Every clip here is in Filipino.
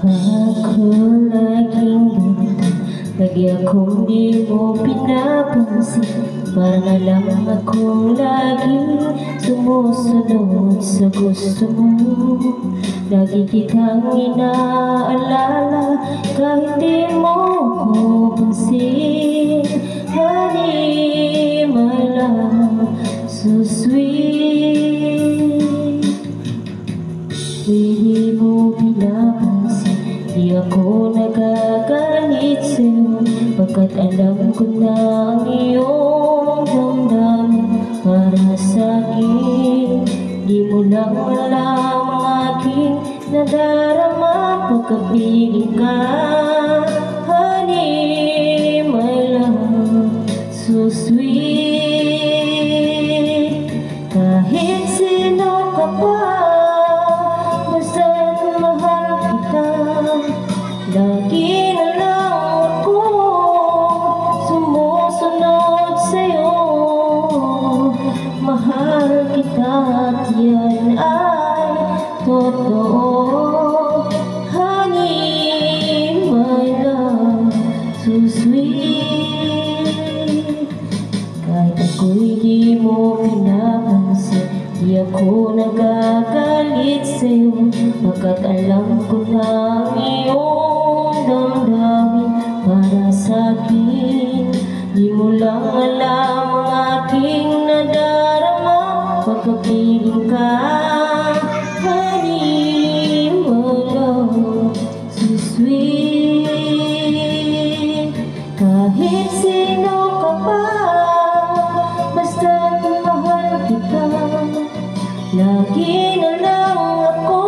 Ako laging ganito, lagi akong di mo pinapansin. Para na lang akong laging sumusunod sa gusto mo. Lagi kitang inaalala kahit di mo ko pansin. Honey, my love, so sweet. Hindi mo pinapansin, di ako nagagalit sa'yo, pagkat alam ko na ang iyong damdamin para sa'kin. Di mo lang alam ang aking nadarama pagkapigil ka. Honey, my love, so sweet. Kahit sino ka pa, lagi na lang ako sumusunod sa'yo. Mahal kita at yan ay totoo. Honey, my love, so sweet. Kahit ako'y di mo pinapansin, di ako nagagalit sa'yo, pagkat alam ko na ang iyong damdamin para sa'kin. Di mo lang alam ang aking nadarama pagkapigil ka. Honey, my love, so sweet. Kahit sino ka pa, basta't mahal kita. Lagi na lang ako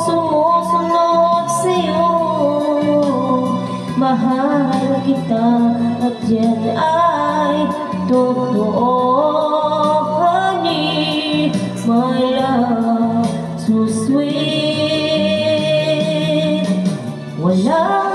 sumusunod sa'yo. Mahal kita at yan ay totoo. Honey, my love, so sweet. Wala